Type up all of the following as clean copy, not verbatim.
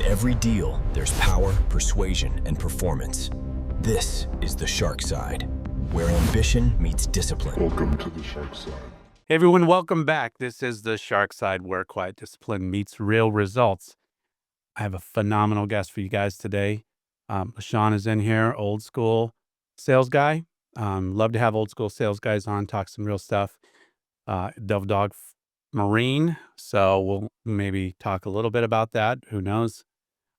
every deal, there's power, persuasion, and performance. This is the shark side, where ambition meets discipline. Welcome to the shark side. Hey everyone, welcome back. This is the Shark Side, where quiet discipline meets real results. I have a phenomenal guest for you guys today. LaShaun is in here, old school sales guy. Love to have old school sales guys on, talk some real stuff. Dove Dog Marine, so we'll maybe talk a little bit about that. Who knows?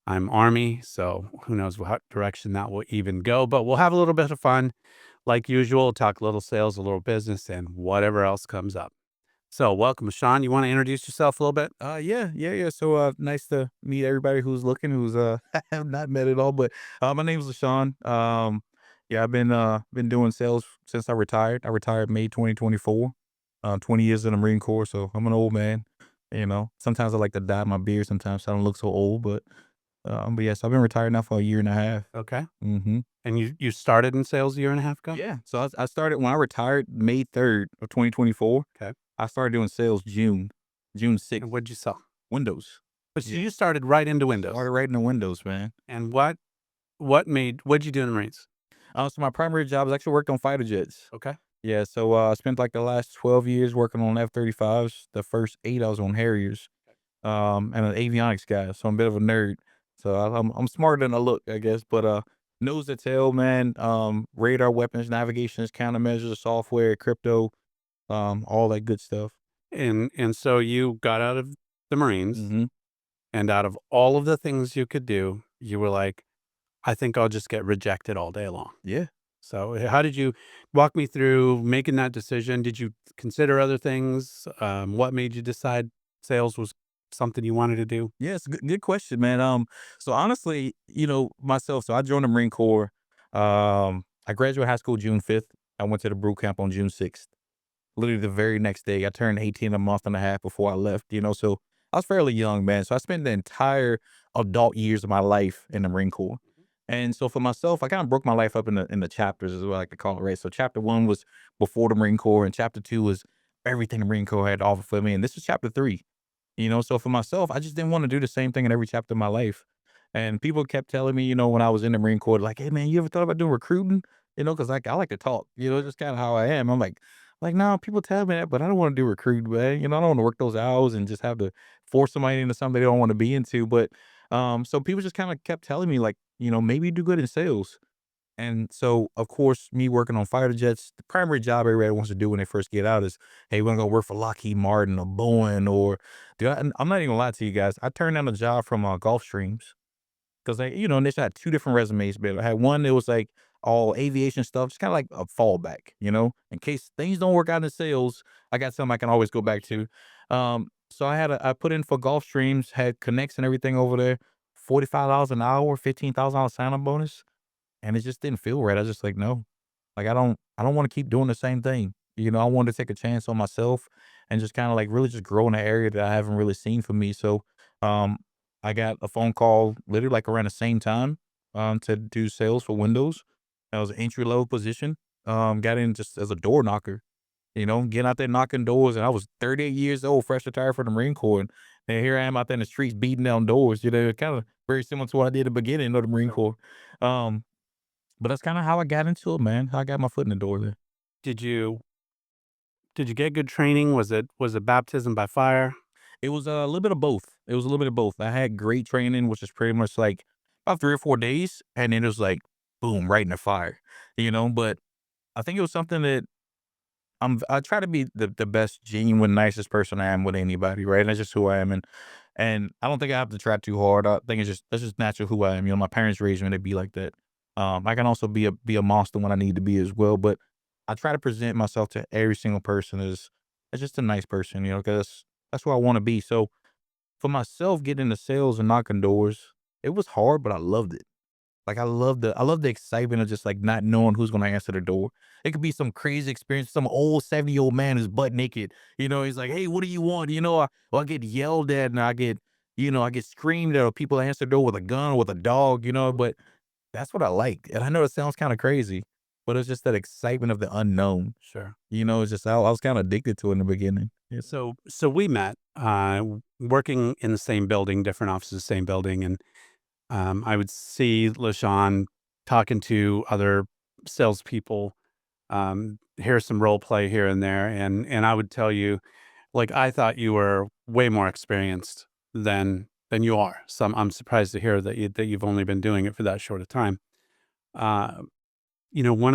I'm Army, so who knows what direction that will even go, but we'll have a little bit of fun. Like usual, talk a little sales, a little business, and whatever else comes up. So welcome, Sean. You want to introduce yourself a little bit? Yeah. So nice to meet everybody who's looking, who's I have not met at all, but my name's LaShaun. I've been doing sales since I retired. I retired May 2024. 20 years in the Marine Corps, so I'm an old man. Sometimes I like to dye my beard sometimes so I don't look so old, but yes, I've been retired now for a year and a half. Okay. Mm-hmm. And you started in sales a year and a half ago? Yeah. So I started when I retired May 3rd of 2024. Okay. I started doing sales June 6th. And what'd you sell? Windows. But you started right into Windows. Started right in the Windows, man. And what'd you do in the Marines? So my primary job is actually worked on fighter jets. Okay. Yeah, so I spent like the last 12 years working on F-35s. The first 8 I was on Harriers, and an avionics guy. So I'm a bit of a nerd. So I'm smarter than I look, I guess. But nose to tail, man. Radar, weapons, navigations, countermeasures, software, crypto, all that good stuff. And so you got out of the Marines, Mm-hmm. and out of all of the things you could do, you were like, I think I'll just get rejected all day long. Yeah. So how did you walk me through making that decision? Did you consider other things? What made you decide sales was something you wanted to do? Yeah, it's a good question, man. So honestly, myself, so I joined the Marine Corps. I graduated high school June 5th. I went to the brew camp on June 6th. Literally the very next day, I turned 18 a month and a half before I left, so I was fairly young, man. So I spent the entire adult years of my life in the Marine Corps. And so for myself, I kind of broke my life up in the chapters, is what I like to call it, right? So chapter 1 was before the Marine Corps, and chapter 2 was everything the Marine Corps had to offer for me. And this was chapter 3. So for myself, I just didn't want to do the same thing in every chapter of my life. And people kept telling me, when I was in the Marine Corps, like, hey man, you ever thought about doing recruiting? Because I like to talk, just kind of how I am. I'm like, no, people tell me that, but I don't want to do recruiting, man. I don't want to work those hours and just have to force somebody into something they don't want to be into. But so people just kind of kept telling me, like, maybe you do good in sales. And so, of course, me working on fighter jets, the primary job everybody wants to do when they first get out is, hey, we're going to go work for Lockheed Martin or Boeing or, dude, I'm not even gonna lie to you guys. I turned down a job from Gulfstreams because they, and they had 2 different resumes. But I had one that was like all aviation stuff, just kind of like a fallback, in case things don't work out in sales. I got something I can always go back to. So I put in for Gulfstreams, had connects and everything over there, $45 an hour, $15,000 sign-on bonus. And it just didn't feel right. I was just like, no, like, I don't want to keep doing the same thing. I wanted to take a chance on myself and just kind of like really just grow in an area that I haven't really seen for me. So, I got a phone call literally like around the same time, to do sales for Windows. That was an entry level position. Got in just as a door knocker, getting out there knocking doors. And I was 38 years old, fresh retired from the Marine Corps. And here I am out there in the streets beating down doors, kind of very similar to what I did at the beginning of the Marine Corps. But that's kind of how I got into it, man. How I got my foot in the door there. Did you get good training? Was it baptism by fire? It was a little bit of both. I had great training, which is pretty much like about 3 or 4 days. And then it was like, boom, right in the fire, But I think it was something that I try to be the best, genuine, nicest person I am with anybody, right? And that's just who I am. And I don't think I have to try too hard. I think that's just natural who I am. My parents raised me to be like that. I can also be a monster when I need to be as well, but I try to present myself to every single person as just a nice person, because that's who I want to be. So for myself, getting into sales and knocking doors, it was hard, but I loved it. Like, I love the excitement of just like not knowing who's going to answer the door. It could be some crazy experience, some old 70-year-old man who's butt naked. He's like, hey, what do you want? I get yelled at and I get screamed at, or people answer the door with a gun or with a dog, but that's what I like. And I know it sounds kind of crazy, but it's just that excitement of the unknown. Sure. It's just, I was kind of addicted to it in the beginning. Yeah. So we met, working in the same building, different offices, same building, and I would see LaShaun talking to other salespeople, hear some role play here and there, and I would tell you, like, I thought you were way more experienced than you are. So I'm surprised to hear that you've only been doing it for that short a time. Uh, one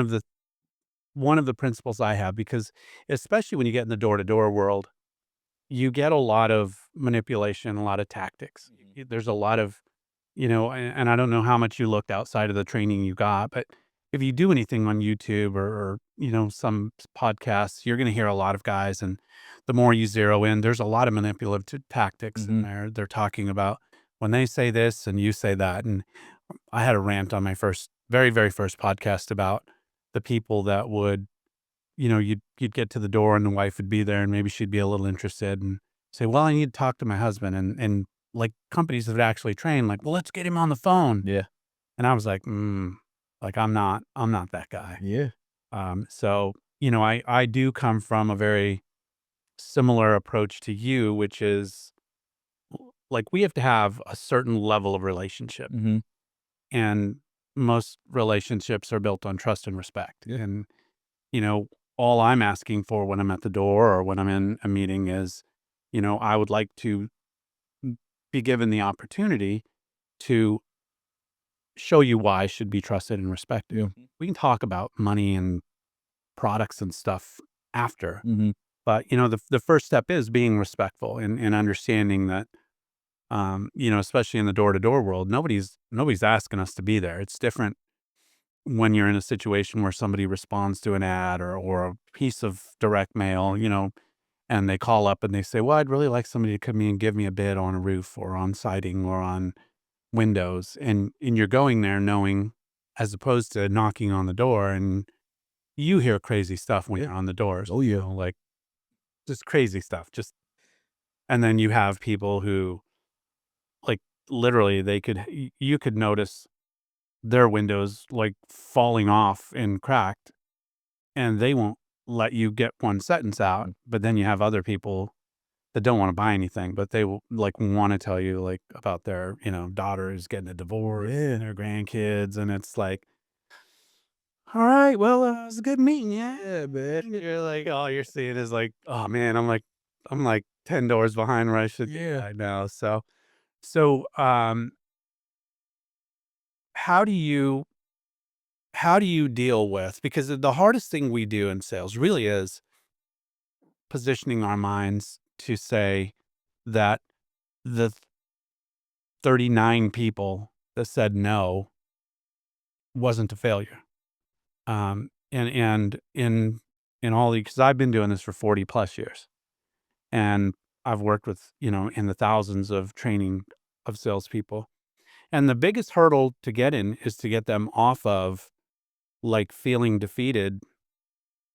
of the principles I have, because especially when you get in the door to door world, you get a lot of manipulation, a lot of tactics. There's a lot of, and I don't know how much you looked outside of the training you got, but if you do anything on YouTube or some podcasts, you're going to hear a lot of guys. And the more you zero in, there's a lot of manipulative tactics in Mm-hmm. there. They're talking about when they say this and you say that. And I had a rant on my very, very first podcast about the people that would, you'd get to the door and the wife would be there and maybe she'd be a little interested and say, well, I need to talk to my husband. And like companies that actually train, like, well, let's get him on the phone. Yeah. And I was like, like, I'm not that guy. Yeah. So, I do come from a very similar approach to you, which is like, we have to have a certain level of relationship, Mm-hmm. and most relationships are built on trust and respect. Yeah. And, you know, all I'm asking for when I'm at the door or when I'm in a meeting is, I would like to be given the opportunity to show you why I should be trusted and respected. Yeah. We can talk about money and products and stuff after, Mm-hmm. but the first step is being respectful and understanding that, especially in the door to door world, nobody's asking us to be there. It's different when you're in a situation where somebody responds to an ad or a piece of direct mail, and they call up and they say, well, I'd really like somebody to come in and give me a bid on a roof or on siding or on windows. And you're going there knowing, as opposed to knocking on the door, and you hear crazy stuff when Yeah. you're on the doors, Oh, yeah. like just crazy stuff. And then you have people who, like, literally you could notice their windows like falling off and cracked, and they won't let you get one sentence out. But then you have other people that don't want to buy anything, but they will like want to tell you like about their, daughter who's getting a divorce Yeah. and their grandkids. And it's like, all right, well, it was a good meeting. Yeah, man. You're like, all you're seeing is like, oh man, I'm like 10 doors behind where I should be Yeah. right now. So, how do you, deal with, because the hardest thing we do in sales really is positioning our minds to say that the 39 people that said no wasn't a failure. And in all the, because I've been doing this for 40 plus years, and I've worked with, in the thousands of training of salespeople. And the biggest hurdle to get in is to get them off of like feeling defeated.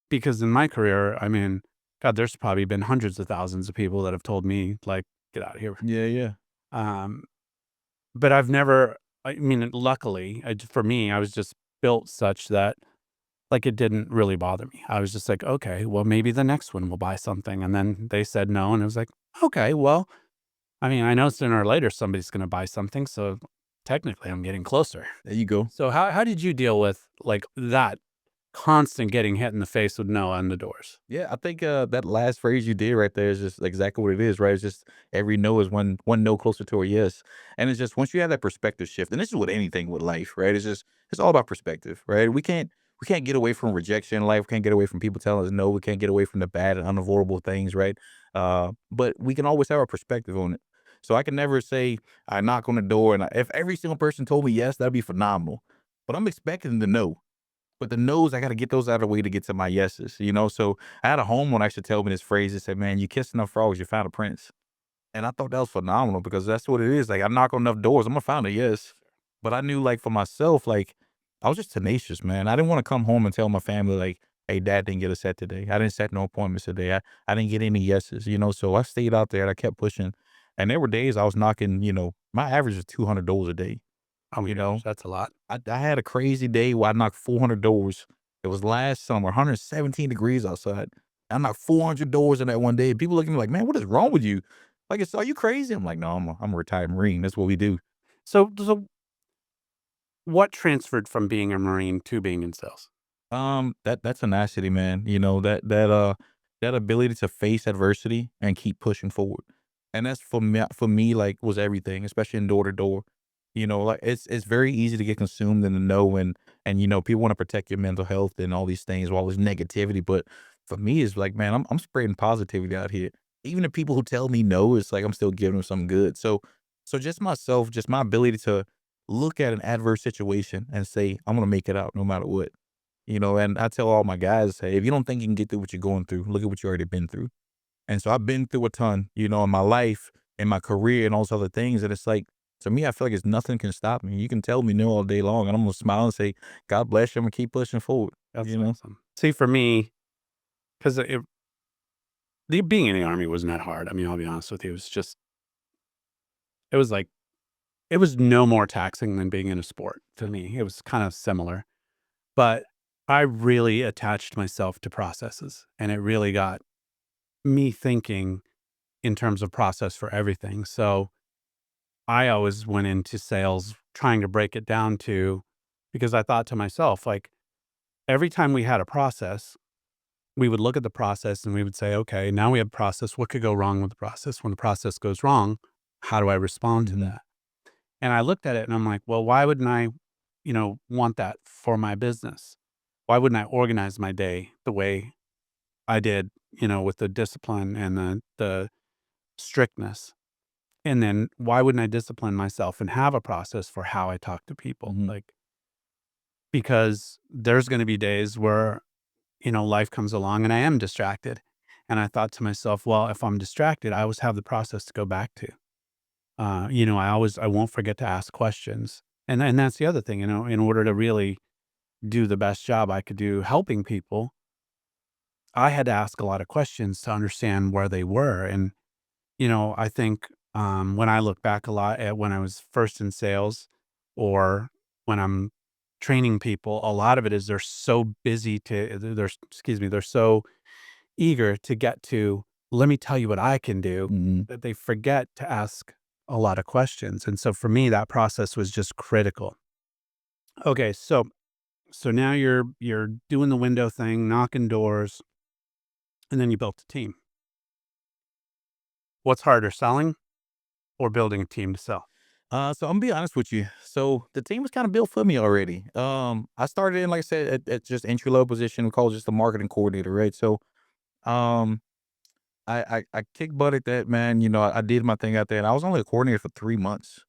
Because in my career, I mean, God, there's probably been hundreds of thousands of people that have told me, like, get out of here. Yeah. Yeah. Um, but I've never, I mean, luckily, for me, I was just built such that, like, it didn't really bother me. I was just like, okay, well, maybe the next one will buy something. And then they said no. And it was like, okay, well, I mean, I know sooner or later somebody's going to buy something. So technically, I'm getting closer. There you go. So how did you deal with like that constant getting hit in the face with no on the doors? Yeah, I think that last phrase you did right there is just exactly what it is, right? It's just every no is one no closer to a yes, and it's just once you have that perspective shift, and this is with anything with life, right? It's all about perspective, right? We can't get away from rejection in life. We can't get away from people telling us no. We can't get away from the bad and unavoidable things, right? But we can always have our perspective on it. So I can never say I knock on the door and if every single person told me yes, that'd be phenomenal. But I'm expecting the no. But the no's, I gotta get those out of the way to get to my yeses, you know? So I had a homeowner actually tell me this phrase. He said, "Man, you kissed enough frogs, you found a prince." And I thought that was phenomenal because that's what it is. Like I knock on enough doors, I'm gonna find a yes. But I knew like for myself, like I was just tenacious, man. I didn't want to come home and tell my family like, "Hey, dad didn't get a set today. I didn't set no appointments today. I didn't get any yeses," you know? So I stayed out there and I kept pushing. And there were days I was knocking, my average was 200 doors a day. Oh my You know, gosh, that's a lot. I had a crazy day where I knocked 400 doors. It was last summer, 117 degrees outside. I knocked 400 doors in that one day. People look at me like, man, what is wrong with you? Like, are you crazy? I'm like, no, I'm a retired Marine. That's what we do. So what transferred from being a Marine to being in sales? That's tenacity, man. You know, that ability to face adversity and keep pushing forward. And that's for me, like, was everything, especially in door to door. You know, like it's very easy to get consumed in the know, and you know, people want to protect your mental health and all these things, all this negativity. But for me, it's like, man, I'm spreading positivity out here. Even the people who tell me no, it's like I'm still giving them something good. So just myself, just my ability to look at an adverse situation and say, I'm gonna make it out no matter what. You know, and I tell all my guys, hey, if you don't think you can get through what you're going through, look at what you already been through. And so I've been through a ton, you know, in my life, in my career, and all those other things. And it's like, to me, I feel like it's nothing can stop me. You can tell me no all day long, and I'm gonna smile and say, God bless you. I'm gonna keep pushing forward. That's You know. awesome. See, for me, because the being in the Army wasn't that hard. I mean, I'll be honest with you. It was like, it was no more taxing than being in a sport to me. It was kind of similar, but I really attached myself to processes, and it really got me thinking in terms of process for everything. So I always went into sales trying to break it down to, because I thought to myself, like, every time we had a process, we would look at the process and we would say, okay, now we have process. What could go wrong with the process? When the process goes wrong, how do I respond to Mhm. that? And I looked at it and I'm like, well, why wouldn't I, want that for my business? Why wouldn't I organize my day the way I did, with the discipline and the strictness? And then why wouldn't I discipline myself and have a process for how I talk to people? Mhm. Like, because there's going to be days where, life comes along and I am distracted. And I thought to myself, well, if I'm distracted, I always have the process to go back to. I won't forget to ask questions. And that's the other thing, in order to really do the best job I could do helping people, I had to ask a lot of questions to understand where they were. And, I think when I look back a lot at when I was first in sales or when I'm training people, a lot of it is they're so busy they're so eager to get to, let me tell you what I can do, Mhm. that they forget to ask a lot of questions. And so for me, that process was just critical. Okay, so now you're doing the window thing, knocking doors, and then you built a team. What's harder, selling or building a team to sell? So I'm gonna be honest with you. So the team was kind of built for me already. I started in, like I said, at just entry level position. We call it just a marketing coordinator, right? So, um, I kick butt at that, man. You know, I did my thing out there, and I was only a coordinator for 3 months.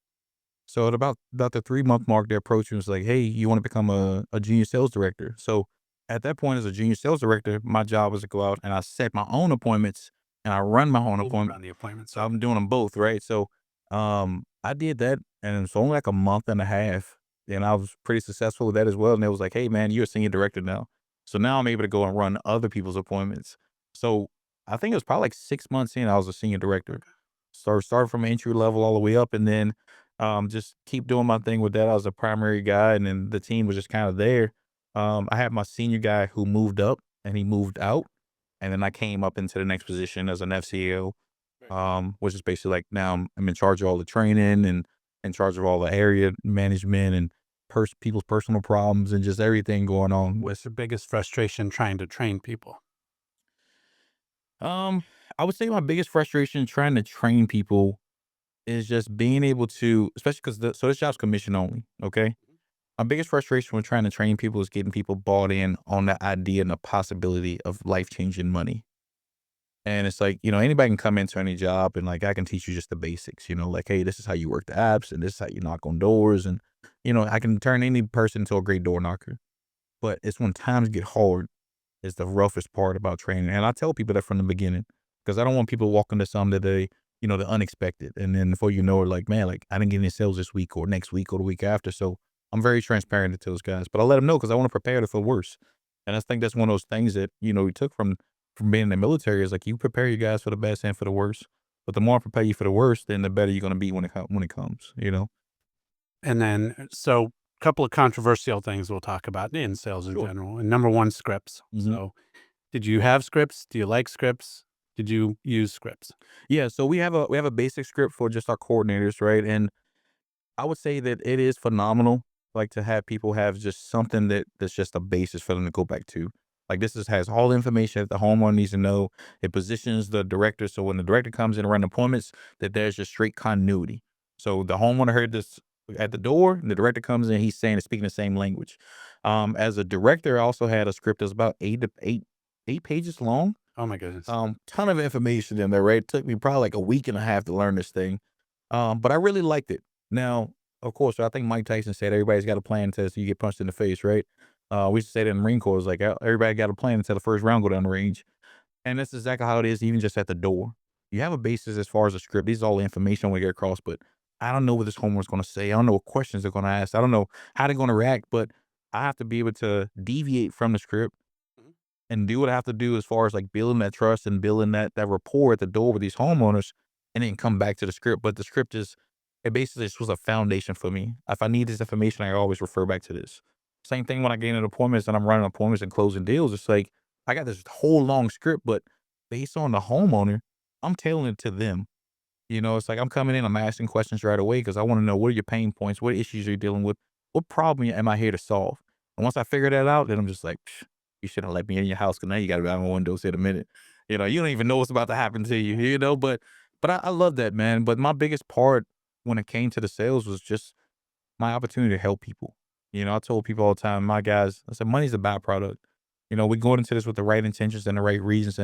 So at about the 3 month mark, they approached me and was like, "Hey, you want to become a junior sales director?" So at that point, as a junior sales director, my job was to go out and I set my own appointments and I run my own appointment. Run the appointments. So I'm doing them both, right? So I did that, and it's only like a month and a half, and I was pretty successful with that as well. And it was like, "Hey, man, you're a senior director now." So now I'm able to go and run other people's appointments. So I think it was probably like 6 months in, I was a senior director. Started from entry level all the way up, and then just keep doing my thing with that. I was a primary guy, and then the team was just kind of there. I had my senior guy who moved up, and he moved out, and then I came up into the next position as an FCO, which is basically like now I'm in charge of all the training and in charge of all the area management and people's personal problems and just everything going on. What's your biggest frustration trying to train people? Um, I would say my biggest frustration trying to train people is just being able to, especially because so this job's commission only. Okay. My biggest frustration when trying to train people is getting people bought in on the idea and the possibility of life-changing money. And it's like, anybody can come into any job and like I can teach you just the basics, like, hey, this is how you work the apps and this is how you knock on doors. And, I can turn any person into a great door knocker. But it's when times get hard is the roughest part about training. And I tell people that from the beginning because I don't want people walking to something that the unexpected. And then before you know it, like, man, like I didn't get any sales this week or next week or the week after. So I'm very transparent to those guys, but I let them know because I want to prepare them for worse. And I think that's one of those things that, we took from being in the military is like you prepare you guys for the best and for the worst. But the more I prepare you for the worst, then the better you're going to be when it comes. And then, so a couple of controversial things we'll talk about in sales in Sure. general. And number one, scripts. Hmm. So Did you have scripts? Do you like scripts? Did you use scripts? Yeah, so we have a basic script for just our coordinators, right? And I would say that it is phenomenal, like, to have people have just something that's just a basis for them to go back to. Like, this is has all the information that the homeowner needs to know. It positions the director, so when the director comes in to run appointments, that there's just straight continuity. So the homeowner heard this at the door, and the director comes in, he's saying and speaking the same language. As a director, I also had a script that's about 8 pages long. Oh my goodness. Ton of information in there, right? It took me probably like a week and a half to learn this thing. But I really liked it. Now, of course, I think Mike Tyson said everybody's got a plan until you get punched in the face, right? We used to say that in the Marine Corps, it's like everybody got a plan until the first round go down the range. And that's exactly how it is, even just at the door. You have a basis as far as a script. These are all the information we get across, but I don't know what this homeowner's going to say. I don't know what questions they're going to ask. I don't know how they're going to react, but I have to be able to deviate from the script Mhm. and do what I have to do as far as like building that trust and building that rapport at the door with these homeowners, and then come back to the script. But the script is it basically just was a foundation for me. If I need this information, I always refer back to this. Same thing when I get into appointments and I'm running appointments and closing deals. It's like I got this whole long script, but based on the homeowner, I'm tailoring it to them. It's like I'm coming in, I'm asking questions right away because I want to know what are your pain points, what issues are you dealing with, what problem am I here to solve. And once I figure that out, then I'm just like, "Psh, you should have let me in your house because now you got to be out my windows in a minute. You don't even know what's about to happen to you. But I love that, man. But my biggest part when it came to the sales was just my opportunity to help people. I told people all the time, my guys, I said, money's a byproduct. We're going into this with the right intentions and the right reasons,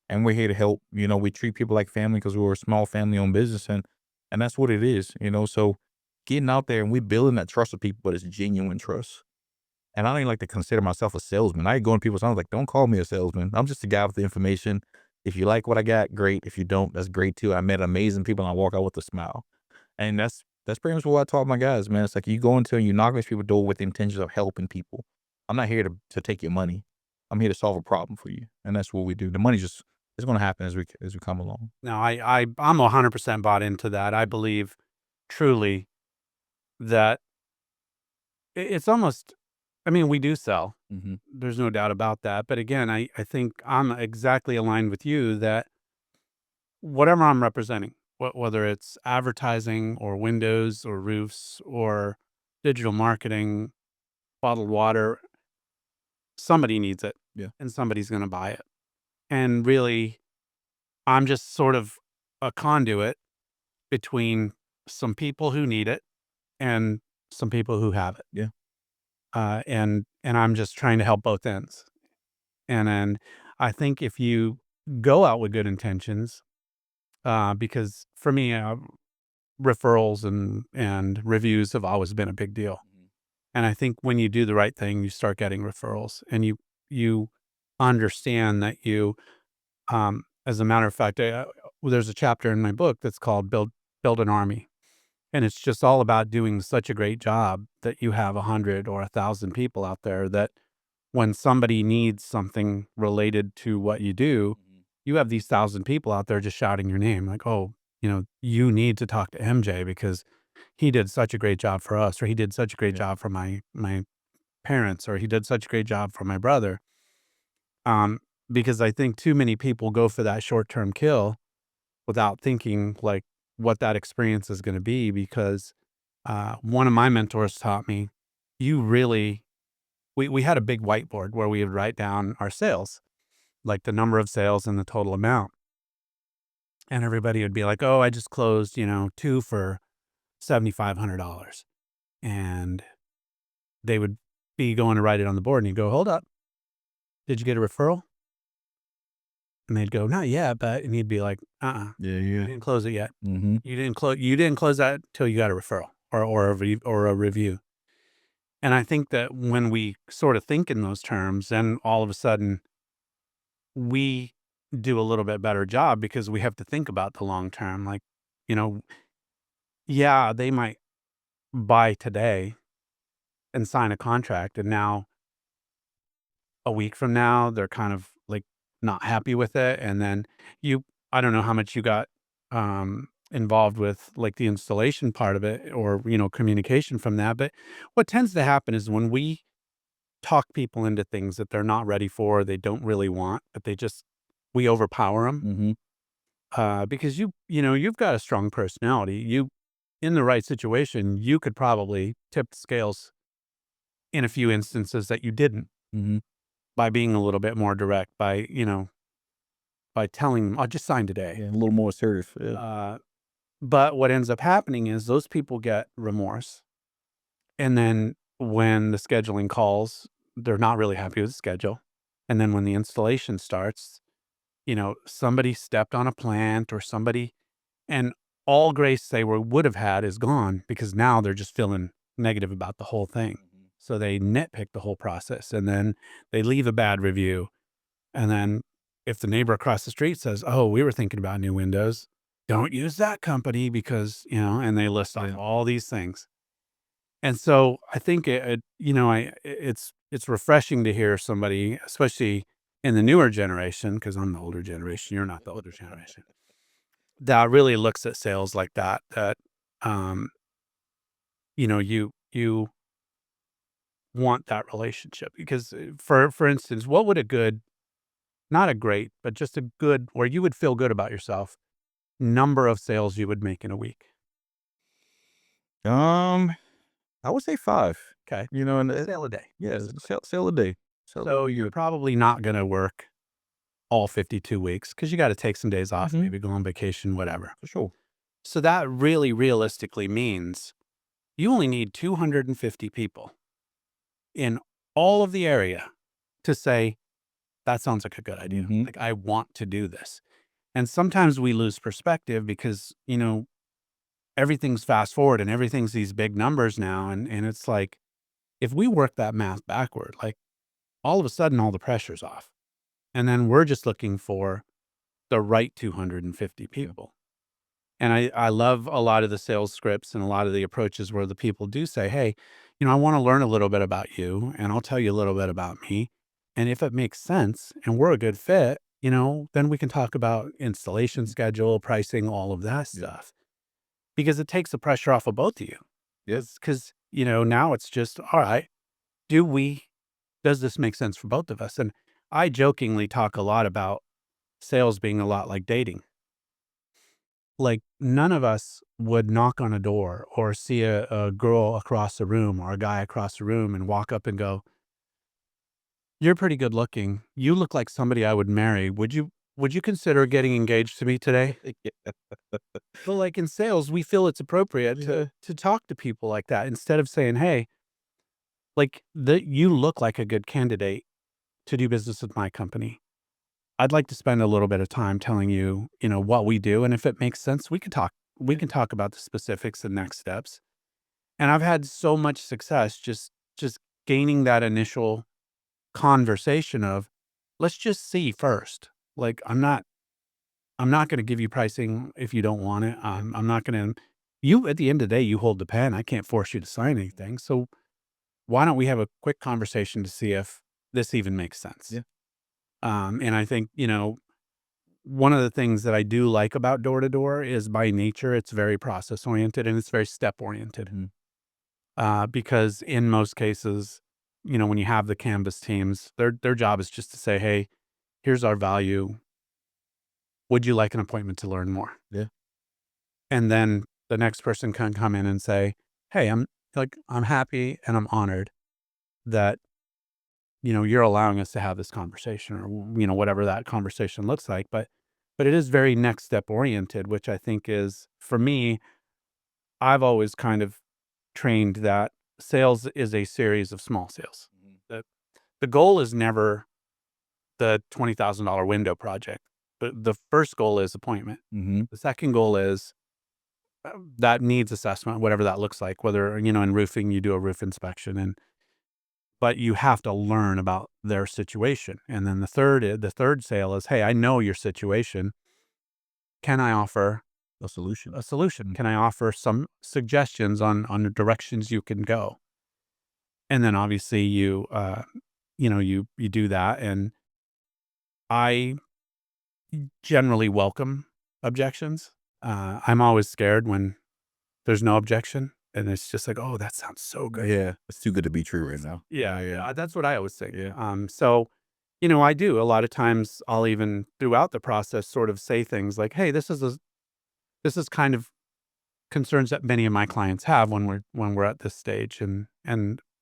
and we're here to help. We treat people like family because we're a small family owned business, and that's what it is. So getting out there and we building that trust with people, but it's genuine trust. And I don't even like to consider myself a salesman. I go in people's homes like, don't call me a salesman. I'm just a guy with the information. If you like what I got, great. If you don't, that's great too. I met amazing people and I walk out with a smile. And that's pretty much what I taught my guys, man. It's like you go into and you knock on these people's door with the intentions of helping people. I'm not here to take your money. I'm here to solve a problem for you. And that's what we do. The money just it's gonna happen as we come along. No, I'm 100% bought into that. I believe truly that it's almost, I mean, we do sell. Hmm. There's no doubt about that. But again, I think I'm exactly aligned with you that whatever I'm representing, whether it's advertising or windows or roofs or digital marketing, bottled water, somebody needs it Yeah. and somebody's going to buy it. And really, I'm just sort of a conduit between some people who need it and some people who have it. Yeah. And I'm just trying to help both ends. And then I think if you go out with good intentions, because for me, referrals and reviews have always been a big deal. And I think when you do the right thing, you start getting referrals, and you understand that as a matter of fact, there's a chapter in my book that's called "Build an Army," and it's just all about doing such a great job that you have 100 or 1,000 people out there that when somebody needs something related to what you do, you have these 1,000 people out there just shouting your name like, "Oh, you need to talk to MJ because he did such a great job for us, or he did such a great Yeah. job for my parents, or he did such a great job for my brother." Because I think too many people go for that short-term kill without thinking like what that experience is going to be. Because one of my mentors taught me, you really, we had a big whiteboard where we would write down our sales, like the number of sales and the total amount. And everybody would be like, "Oh, I just closed, two for $7,500." And they would be going to write it on the board, and you go, "Hold up. Did you get a referral?" And they'd go, "Not yet, but," and he'd be like, Yeah. you Yeah. didn't close it yet. Hmm. You didn't close that till you got a referral or a review." And I think that when we sort of think in those terms, then all of a sudden we do a little bit better job because we have to think about the long term. Like, you know, yeah, they might buy today and sign a contract, and now a week from now they're kind of like not happy with it, and then you I don't know how much you got involved with like the installation part of it, or communication from that. But what tends to happen is when we talk people into things that they're not ready for, they don't really want, but we overpower them. Because you've got a strong personality. In the right situation, you could probably tip the scales in a few instances that you didn't, by being a little bit more direct, by telling them, "I'll just sign today." Yeah, a little more assertive. Yeah. But what ends up happening is those people get remorse. And then when the scheduling calls, they're not really happy with the schedule. And then when the installation starts, somebody stepped on a plant or somebody, and all grace they would have had is gone because now they're just feeling negative about the whole thing. So they nitpick the whole process, and then they leave a bad review. And then if the neighbor across the street says, "Oh, we were thinking about new windows, don't use that company because," and they list off Yeah. all these things. And so I think it's refreshing to hear somebody, especially in the newer generation, because I'm the older generation, you're not the older generation, that really looks at sales like that. Um, you want that relationship because, for instance, what would not a great, but just a good, where you would feel good about yourself, number of sales you would make in a week? I would say 5. Okay, And sale a day. yeah, Basically. sell a day. So you're probably not going to work all 52 weeks because you got to take some days off, maybe go on vacation, whatever. For sure. So that really realistically means you only need 250 people in all of the area to say, that sounds like a good idea. Like, I want to do this. And sometimes we lose perspective because, everything's fast forward and everything's these big numbers now. And it's like, if we work that math backward, like all of a sudden all the pressure's off. And then we're just looking for the right 250 people. And I love a lot of the sales scripts and a lot of the approaches where the people do say, "Hey, I want to learn a little bit about you and I'll tell you a little bit about me. And if it makes sense and we're a good fit, then we can talk about installation schedule, pricing, all of that stuff." Because it takes the pressure off of both of you. Yes. Because, now it's just, all right, does this make sense for both of us? And I jokingly talk a lot about sales being a lot like dating. Like, none of us would knock on a door or see a girl across the room or a guy across the room and walk up and go, "You're pretty good looking. You look like somebody I would marry. Would you consider getting engaged to me today?" But like in sales, we feel it's appropriate to talk to people like that instead of saying, "Hey, like you look like a good candidate to do business with my company. I'd like to spend a little bit of time telling you, what we do. And if it makes sense, we can talk. We can talk about the specifics and next steps." And I've had so much success just gaining that initial conversation of, let's just see first. Like, I'm not going to give you pricing if you don't want it. I'm not going to, at the end of the day, you hold the pen. I can't force you to sign anything. So why don't we have a quick conversation to see if this even makes sense? Yeah. And I think, one of the things that I do like about door to door is by nature, it's very process oriented and it's very step oriented. Because in most cases, when you have the Canvas teams, their job is just to say, "Hey, here's our value. Would you like an appointment to learn more?" Yeah. And then the next person can come in and say, "Hey, I'm happy and I'm honored that, you're allowing us to have this conversation," or, whatever that conversation looks like. But it is very next step oriented, which I think is, for me, I've always kind of trained that sales is a series of small sales. The goal is never the $20,000 window project. The first goal is appointment. The second goal is that needs assessment, whatever that looks like, whether, in roofing, you do a roof inspection, but you have to learn about their situation. And then the third sale is, "Hey, I know your situation. Can I offer A solution. a solution? Can I offer some suggestions on the directions you can go?" And then obviously you do that. And I generally welcome objections. I'm always scared when there's no objection. And it's just like, oh, that sounds so good. Yeah, it's too good to be true right now. Yeah. That's what I always think. Yeah. So, I do a lot of times. I'll even throughout the process sort of say things like, "Hey, this is kind of concerns that many of my clients have when we're at this stage," and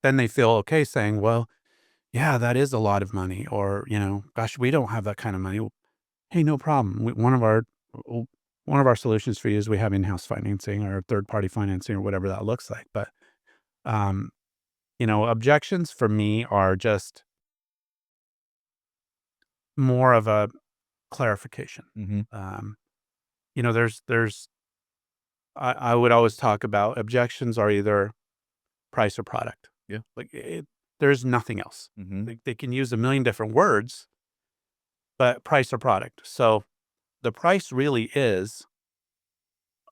then they feel okay saying, "Well, yeah, that is a lot of money," or "Gosh, we don't have that kind of money." Well, hey, no problem. One of our solutions for you is we have in-house financing or third party financing or whatever that looks like. But um, objections for me are just more of a clarification. Mm-hmm. Um, there's I would always talk about objections are either price or product. Yeah. Like there's nothing else. Mm-hmm. They can use a million different words, but price or product. So the price really is,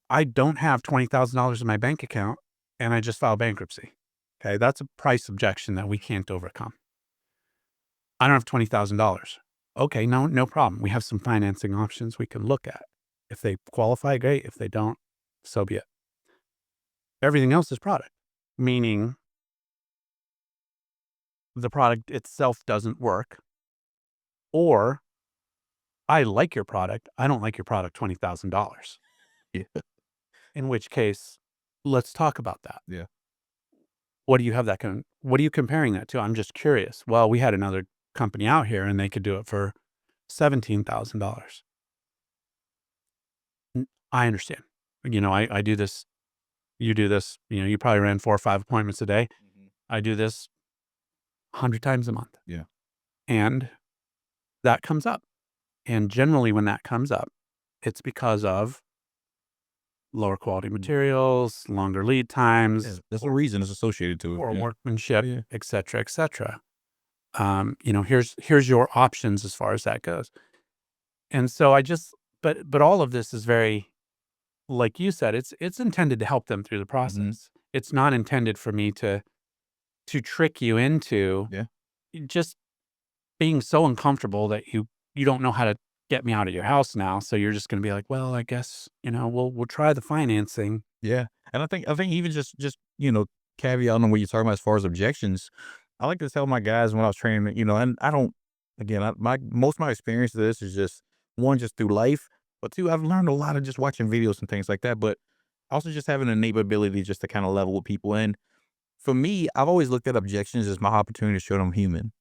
I don't have $20,000 in my bank account and I just filed bankruptcy. Okay. That's a price objection that we can't overcome. I don't have $20,000. Okay. No problem. We have some financing options we can look at. If they qualify, great. If they don't, so be it. Everything else is product, meaning the product itself doesn't work, or I like your product. I don't like your product $20,000. Yeah. In which case, let's talk about that. Yeah. What do you have what are you comparing that to? I'm just curious. Well, we had another company out here and they could do it for $17,000. I understand. I do this. You do this. You probably ran 4 or 5 appointments a day. Mm-hmm. I do this 100 times a month. Yeah. And that comes up. And generally when that comes up, it's because of lower quality materials, longer lead times. Yeah, there's a reason it's associated to it. Or Yeah. workmanship, Yeah. et cetera, et cetera. Here's your options as far as that goes. And so but all of this is very, like you said, it's intended to help them through the process. It's not intended for me to trick you into Yeah. just being so uncomfortable that you don't know how to get me out of your house now. So you're just going to be like, well, I guess, we'll try the financing. Yeah. And I think even just caveat on what you're talking about as far as objections, I like to tell my guys when I was training, and I don't, again, most of my experience of this is just one, just through life, but two, I've learned a lot of just watching videos and things like that, but also just having an innate ability just to kind of level with people. And for me, I've always looked at objections as my opportunity to show them human.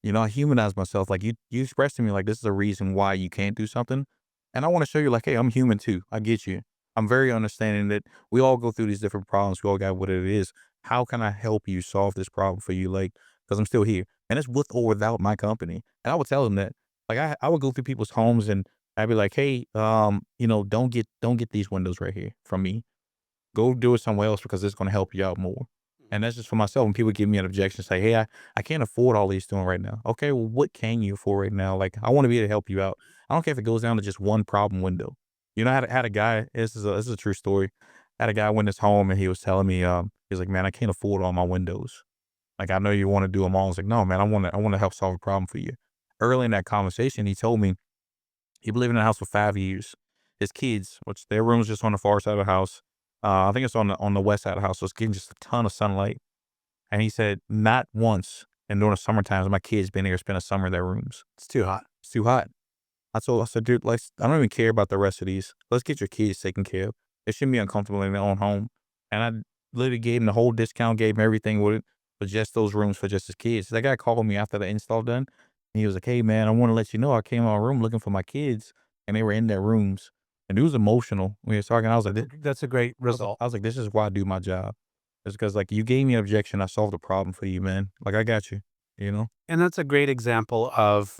I humanize myself. Like you express to me like this is a reason why you can't do something. And I want to show you like, hey, I'm human too. I get you. I'm very understanding that we all go through these different problems. We all got what it is. How can I help you solve this problem for you? Like, because I'm still here. And it's with or without my company. And I would tell them that. Like I would go through people's homes and I'd be like, hey, don't get these windows right here from me. Go do it somewhere else because it's going to help you out more. And that's just for myself. When people give me an objection, say, hey, I can't afford all these doing right now. Okay, well, what can you afford right now? Like, I want to be able to help you out. I don't care if it goes down to just one problem window. I had a guy, this is a true story. I had a guy went his home and he was telling me, he's like, man, I can't afford all my windows. Like, I know you want to do them all. I was like, no, man, I want to help solve a problem for you. Early in that conversation, he told me he'd been living in the house for 5 years. His kids, which their room's just on the far side of the house. I think it's on the west side of the house, so it's getting just a ton of sunlight. And he said, not once, and during the summer times, my kids been here spend a summer in their rooms. It's too hot. It's too hot. I said, dude, like, I don't even care about the rest of these. Let's get your kids taken care of. They shouldn't be uncomfortable in their own home. And I literally gave him the whole discount, gave him everything with it, for just those rooms for just his kids. That guy called me after the install done, and he was like, hey, man, I want to let you know I came out of my room looking for my kids, and they were in their rooms. And it was emotional when he was talking. I was like, That's a great result. I was like, this is why I do my job. It's because, like, you gave me an objection. I solved the problem for you, man. Like, I got you, And that's a great example of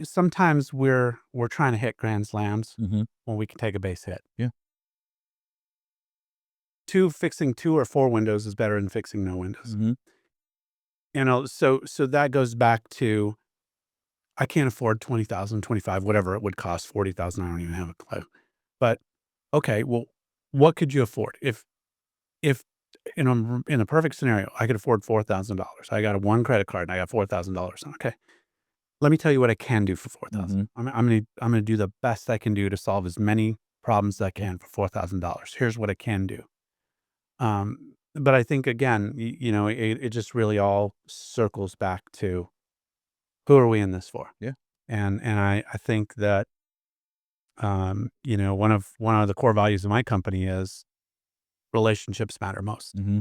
sometimes we're trying to hit grand slams when we can take a base hit. Yeah. Fixing 2 or 4 windows is better than fixing no windows. So that goes back to, I can't afford 20,000, 25, whatever it would cost, 40,000. I don't even have a clue. But okay, well, what could you afford? If in a perfect scenario, I could afford $4,000. I got one credit card and I got $4,000. Okay. Let me tell you what I can do for 4,000. I'm going to do the best I can do to solve as many problems that can for $4,000. Here's what it can do. But I think, again, it just really all circles back to who are we in this for? Yeah. And I think that, one of the core values of my company is relationships matter most. Mm-hmm.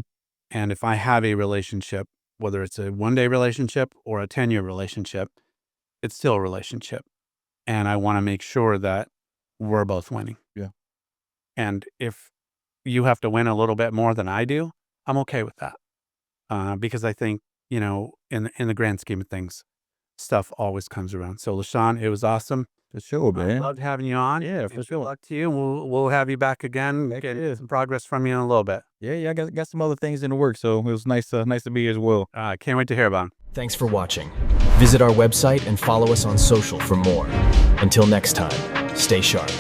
And if I have a relationship, whether it's a 1-day relationship or a 10-year relationship, it's still a relationship. And I want to make sure that we're both winning. Yeah. And if you have to win a little bit more than I do, I'm okay with that. Because I think, in the grand scheme of things, stuff always comes around. So LaShaun, it was awesome. For sure, man. Loved having you on. Yeah, And for good sure. luck to you. We'll have you back again. Heck Get yeah. some progress from you in a little bit. Yeah, I got some other things in the works, so it was nice to be here as well. Can't wait to hear about them. Thanks for watching. Visit our website and follow us on social for more. Until next time, stay sharp.